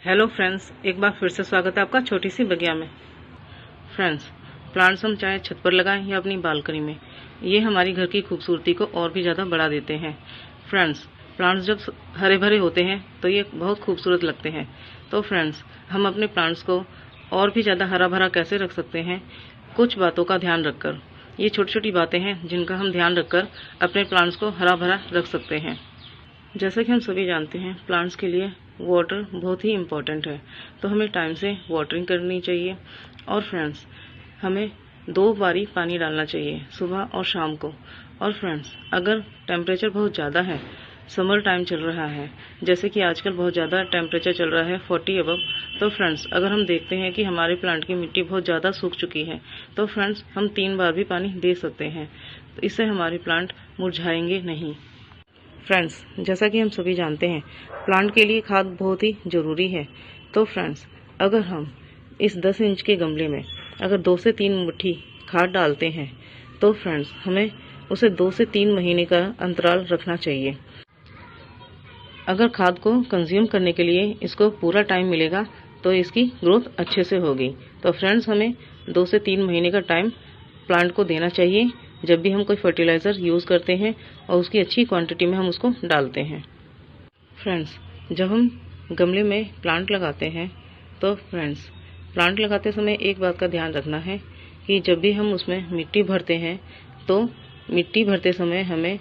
Hello friends, एक बार फिर से स्वागत है आपका छोटी सी बगिया में। फ्रेंड्स, प्लांट्स हम चाहे छत पर लगाएं या अपनी बालकनी में, ये हमारी घर की खूबसूरती को और भी ज़्यादा बढ़ा देते हैं। फ्रेंड्स, प्लांट्स जब हरे भरे होते हैं तो ये बहुत खूबसूरत लगते हैं। तो फ्रेंड्स, हम अपने प्लांट्स को और भी ज़्यादा हरा भरा कैसे रख सकते हैं, कुछ बातों का ध्यान रखकर। ये छोटी छोटी बातें हैं जिनका हम ध्यान रखकर अपने प्लांट्स को हरा भरा रख सकते हैं। जैसा कि हम सभी जानते हैं, प्लांट्स के लिए वाटर बहुत ही इम्पोर्टेंट है, तो हमें टाइम से वाटरिंग करनी चाहिए। और फ्रेंड्स, हमें 2 बारी पानी डालना चाहिए, सुबह और शाम को। और फ्रेंड्स, अगर टेम्परेचर बहुत ज़्यादा है, समर टाइम चल रहा है, जैसे कि आजकल बहुत ज़्यादा टेम्परेचर चल रहा है 40 अबव, तो फ्रेंड्स, अगर हम देखते हैं कि हमारे प्लांट की मिट्टी बहुत ज़्यादा सूख चुकी है, तो फ्रेंड्स, हम 3 बार भी पानी दे सकते हैं। तो इससे हमारे प्लांट मुरझाएंगे नहीं। फ्रेंड्स, जैसा कि हम सभी जानते हैं, प्लांट के लिए खाद बहुत ही ज़रूरी है। तो फ्रेंड्स, अगर हम इस 10 इंच के गमले में अगर 2 से 3 मुट्ठी खाद डालते हैं, तो फ्रेंड्स, हमें उसे 2 से 3 महीने का अंतराल रखना चाहिए। अगर खाद को कंज्यूम करने के लिए इसको पूरा टाइम मिलेगा तो इसकी ग्रोथ अच्छे से होगी। तो फ्रेंड्स, हमें 2 से 3 महीने का टाइम प्लांट को देना चाहिए जब भी हम कोई फर्टिलाइज़र यूज़ करते हैं और उसकी अच्छी क्वांटिटी में हम उसको डालते हैं। फ्रेंड्स, जब हम गमले में प्लांट लगाते हैं, तो फ्रेंड्स, प्लांट लगाते समय एक बात का ध्यान रखना है कि जब भी हम उसमें मिट्टी भरते हैं, तो मिट्टी भरते समय हमें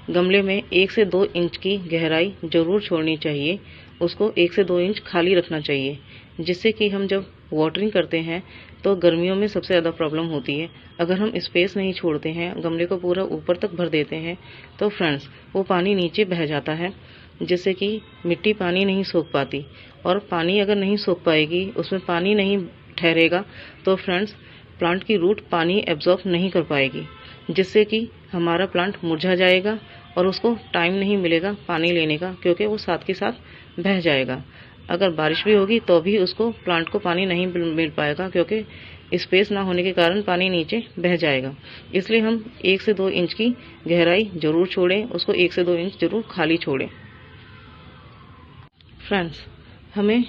गमले में 1 से 2 इंच की गहराई ज़रूर छोड़नी चाहिए। उसको 1 से 2 इंच खाली रखना चाहिए, जिससे कि हम जब वाटरिंग करते हैं तो गर्मियों में सबसे ज़्यादा प्रॉब्लम होती है। अगर हम स्पेस नहीं छोड़ते हैं, गमले को पूरा ऊपर तक भर देते हैं, तो फ्रेंड्स, वो पानी नीचे बह जाता है, जिससे कि मिट्टी पानी नहीं सोख पाती। और पानी अगर नहीं सोख पाएगी, उसमें पानी नहीं ठहरेगा, तो फ्रेंड्स, प्लांट की रूट पानी एब्जॉर्ब नहीं कर पाएगी, जिससे कि हमारा प्लांट मुरझा जाएगा और उसको टाइम नहीं मिलेगा पानी लेने का, क्योंकि वो साथ के साथ बह जाएगा। अगर बारिश भी होगी तो भी उसको प्लांट को पानी नहीं मिल पाएगा, क्योंकि स्पेस ना होने के कारण पानी नीचे बह जाएगा। इसलिए हम 1 से 2 इंच की गहराई जरूर छोड़ें, उसको 1 से 2 इंच जरूर खाली छोड़ें। फ्रेंड्स, हमें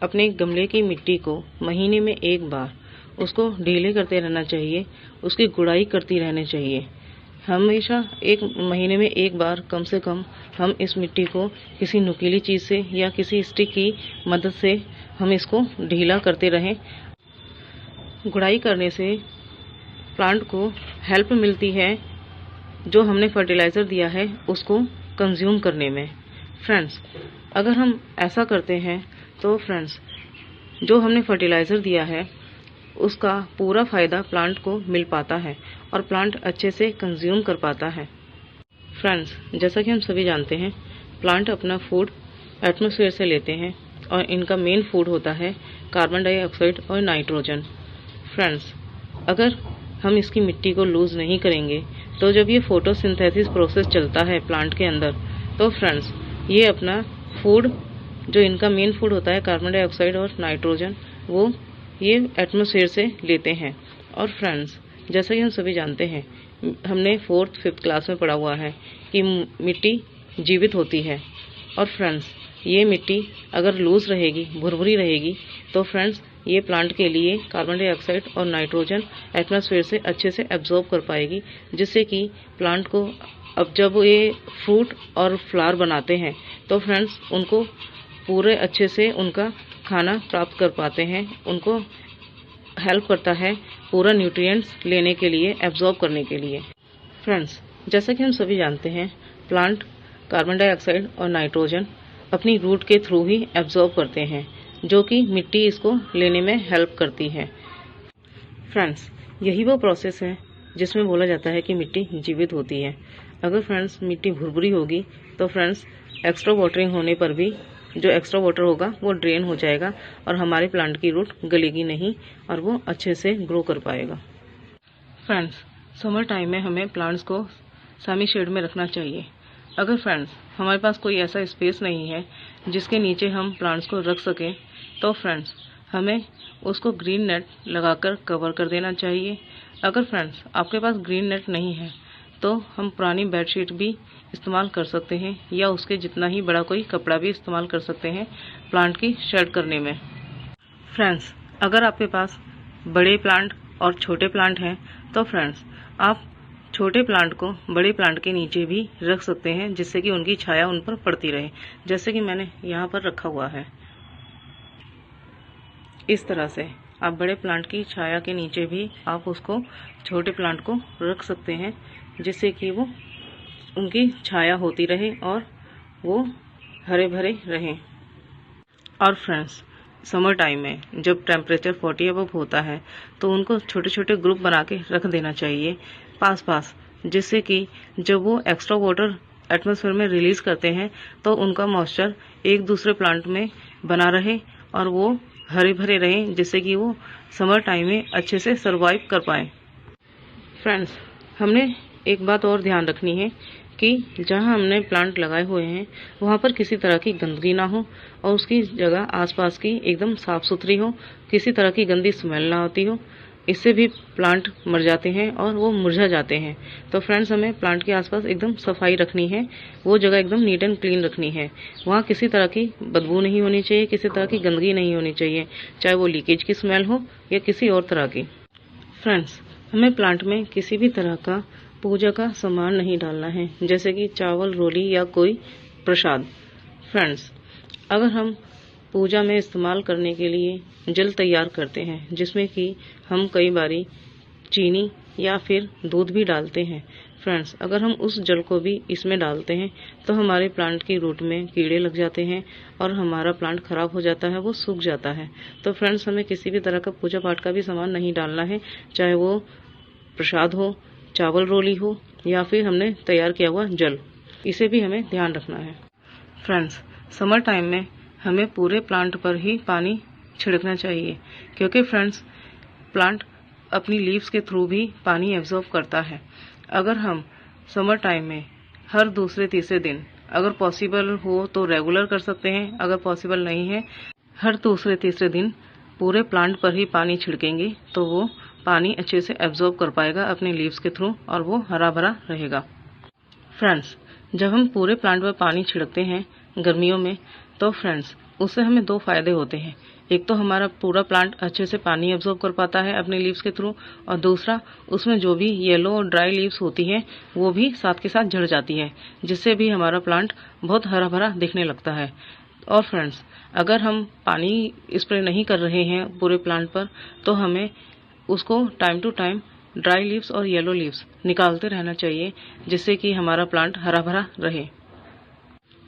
अपने गमले की मिट्टी को महीने में 1 बार उसको ढीले करते रहना चाहिए, उसकी गुड़ाई करती रहनी चाहिए। हमेशा 1 महीने में 1 बार कम से कम हम इस मिट्टी को किसी नुकीली चीज़ से या किसी स्टिक की मदद से हम इसको ढीला करते रहें। गुड़ाई करने से प्लांट को हेल्प मिलती है जो हमने फर्टिलाइज़र दिया है उसको कंज्यूम करने में। फ्रेंड्स, अगर हम ऐसा करते हैं तो फ्रेंड्स, जो हमने फर्टिलाइज़र दिया है उसका पूरा फ़ायदा प्लांट को मिल पाता है और प्लांट अच्छे से कंज्यूम कर पाता है। फ्रेंड्स, जैसा कि हम सभी जानते हैं, प्लांट अपना फूड एटमॉस्फेयर से लेते हैं और इनका मेन फूड होता है कार्बन डाइऑक्साइड और नाइट्रोजन। फ्रेंड्स, अगर हम इसकी मिट्टी को लूज़ नहीं करेंगे तो जब ये फोटोसिंथेसिस प्रोसेस चलता है प्लांट के अंदर, तो फ्रेंड्स, ये अपना फूड, जो इनका मेन फूड होता है कार्बन डाइऑक्साइड और नाइट्रोजन, वो ये एटमॉस्फेयर से लेते हैं। और फ्रेंड्स, जैसा कि हम सभी जानते हैं, हमने 4th 5th क्लास में पढ़ा हुआ है कि मिट्टी जीवित होती है। और फ्रेंड्स, ये मिट्टी अगर लूज़ रहेगी, भुरभुरी रहेगी, तो फ्रेंड्स, ये प्लांट के लिए कार्बन डाइऑक्साइड और नाइट्रोजन एटमॉस्फेयर से अच्छे से एब्जॉर्ब कर पाएगी, जिससे कि प्लांट को अब जब ये फ्रूट और फ्लावर बनाते हैं तो फ्रेंड्स, उनको पूरे अच्छे से उनका खाना प्राप्त कर पाते हैं। उनको हेल्प करता है पूरा न्यूट्रिएंट्स लेने के लिए, एब्जॉर्ब करने के लिए। फ्रेंड्स, जैसा कि हम सभी जानते हैं, प्लांट कार्बन डाइऑक्साइड और नाइट्रोजन अपनी रूट के थ्रू ही एब्जॉर्ब करते हैं, जो कि मिट्टी इसको लेने में हेल्प करती है। फ्रेंड्स, यही वो प्रोसेस है जिसमें बोला जाता है कि मिट्टी जीवित होती है। अगर फ्रेंड्स मिट्टी भुरभुरी होगी तो फ्रेंड्स, एक्स्ट्रा वाटरिंग होने पर भी जो एक्स्ट्रा वाटर होगा वो ड्रेन हो जाएगा और हमारे प्लांट की रूट गलेगी नहीं और वो अच्छे से ग्रो कर पाएगा। फ्रेंड्स, समर टाइम में हमें प्लांट्स को सेमी शेड में रखना चाहिए। अगर फ्रेंड्स, हमारे पास कोई ऐसा स्पेस नहीं है जिसके नीचे हम प्लांट्स को रख सकें, तो फ्रेंड्स, हमें उसको ग्रीन नेट लगाकर कवर कर देना चाहिए। अगर फ्रेंड्स आपके पास ग्रीन नेट नहीं है तो हम पुरानी बेडशीट भी इस्तेमाल कर सकते हैं या उसके जितना ही बड़ा कोई कपड़ा भी इस्तेमाल कर सकते हैं प्लांट की शेड करने में। फ्रेंड्स, अगर आपके पास बड़े प्लांट और छोटे प्लांट हैं तो फ्रेंड्स आप छोटे प्लांट को बड़े प्लांट के नीचे भी रख सकते हैं, जिससे कि उनकी छाया उन पर पड़ती रहे, जैसे कि मैंने यहाँ पर रखा हुआ है। इस तरह से आप बड़े प्लांट की छाया के नीचे भी आप उसको छोटे प्लांट को रख सकते हैं, जिससे कि वो उनकी छाया होती रहे और वो हरे भरे रहें। और फ्रेंड्स, समर टाइम में जब टेम्परेचर 40 अबव होता है तो उनको छोटे छोटे ग्रुप बना के रख देना चाहिए पास पास, जिससे कि जब वो एक्स्ट्रा वाटर एटमॉस्फेयर में रिलीज करते हैं तो उनका मॉइस्चर एक दूसरे प्लांट में बना रहे और वो हरे भरे रहें, जिससे कि वो समर टाइम में अच्छे से सर्वाइव कर पाएँ। फ्रेंड्स, हमने एक बात और ध्यान रखनी है कि जहां हमने प्लांट लगाए हुए हैं वहां पर किसी तरह की गंदगी ना हो और उसकी जगह आसपास की एकदम साफ सुथरी हो, किसी तरह की गंदी स्मेल ना आती हो। इससे भी प्लांट मर जाते हैं और वो मुरझा जाते हैं। तो फ्रेंड्स, हमें प्लांट के आसपास एकदम सफाई रखनी है, वो जगह एकदम नीट एंड क्लीन रखनी है। वहाँ किसी तरह की बदबू नहीं होनी चाहिए, किसी तरह की गंदगी नहीं होनी चाहिए, चाहे वो लीकेज की स्मेल हो या किसी और तरह की। फ्रेंड्स, हमें प्लांट में किसी भी तरह का पूजा का सामान नहीं डालना है, जैसे कि चावल, रोली या कोई प्रसाद। फ्रेंड्स, अगर हम पूजा में इस्तेमाल करने के लिए जल तैयार करते हैं, जिसमें कि हम कई बारी चीनी या फिर दूध भी डालते हैं, फ्रेंड्स, अगर हम उस जल को भी इसमें डालते हैं तो हमारे प्लांट की रूट में कीड़े लग जाते हैं और हमारा प्लांट खराब हो जाता है, वो सूख जाता है। तो फ्रेंड्स, हमें किसी भी तरह का पूजा पाठ का भी सामान नहीं डालना है, चाहे वो प्रसाद हो, चावल रोली हो या फिर हमने तैयार किया हुआ जल, इसे भी हमें ध्यान रखना है। फ्रेंड्स, समर टाइम में हमें पूरे प्लांट पर ही पानी छिड़कना चाहिए, क्योंकि फ्रेंड्स प्लांट अपनी लीव्स के थ्रू भी पानी एब्जॉर्ब करता है। अगर हम समर टाइम में हर दूसरे तीसरे दिन, अगर पॉसिबल हो तो रेगुलर कर सकते हैं, अगर पॉसिबल नहीं है हर दूसरे तीसरे दिन पूरे प्लांट पर ही पानी छिड़केंगे तो वो पानी अच्छे से एब्जॉर्ब कर पाएगा अपने लीव्स के थ्रू और वो हरा भरा रहेगा। फ्रेंड्स, जब हम पूरे प्लांट पर पानी छिड़कते हैं गर्मियों में तो फ्रेंड्स उससे हमें दो फायदे होते हैं। एक तो हमारा पूरा प्लांट अच्छे से पानी एब्जॉर्ब कर पाता है अपने लीव्स के थ्रू, और दूसरा उसमें जो भी येलो और ड्राई लीव्स होती हैं वो भी साथ के साथ झड़ जाती है, जिससे भी हमारा प्लांट बहुत हरा भरा दिखने लगता है। और फ्रेंड्स, अगर हम पानी स्प्रे नहीं कर रहे हैं पूरे प्लांट पर तो हमें उसको time to time dry leaves और येलो लीव्स निकालते रहना चाहिए, जिससे कि हमारा प्लांट हरा भरा रहे।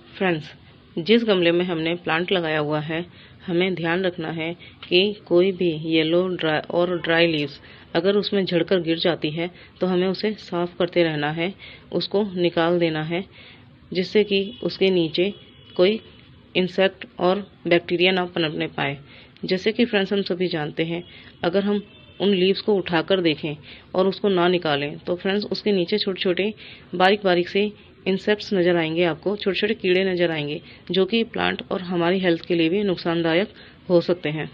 फ्रेंड्स, जिस गमले में हमने प्लांट लगाया हुआ है हमें ध्यान रखना है कि कोई भी येलो और ड्राई लीव्स अगर उसमें झड़कर गिर जाती है तो हमें उसे साफ करते रहना है, उसको निकाल देना है, जिससे कि उसके नीचे कोई इंसेक्ट और बैक्टीरिया ना पनपने पाए। जैसे कि फ्रेंड्स हम सभी जानते हैं, अगर हम उन लीव्स को उठाकर देखें और उसको ना निकालें तो फ्रेंड्स उसके नीचे छोटे छोटे बारीक बारीक से इंसेक्ट्स नज़र आएंगे, आपको छोटे छोटे कीड़े नज़र आएंगे, जो कि प्लांट और हमारी हेल्थ के लिए भी नुकसानदायक हो सकते हैं।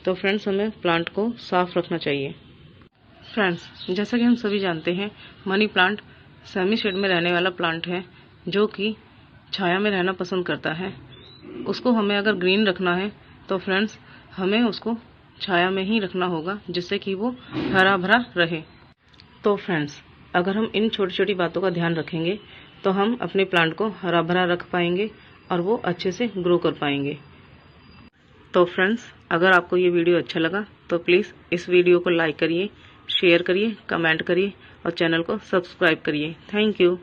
तो फ्रेंड्स हमें प्लांट को साफ रखना चाहिए। फ्रेंड्स, जैसा कि हम सभी जानते हैं मनी प्लांट सेमी शेड में रहने वाला प्लांट है, जो कि छाया में रहना पसंद करता है। उसको हमें अगर ग्रीन रखना है तो फ्रेंड्स हमें उसको छाया में ही रखना होगा, जिससे कि वो हरा भरा रहे। तो फ्रेंड्स, अगर हम इन छोटी छोटी बातों का ध्यान रखेंगे तो हम अपने प्लांट को हरा भरा रख पाएंगे और वो अच्छे से ग्रो कर पाएंगे। तो फ्रेंड्स, अगर आपको ये वीडियो अच्छा लगा तो प्लीज़ इस वीडियो को लाइक करिए, शेयर करिए, कमेंट करिए और चैनल को सब्सक्राइब करिए। Thank you.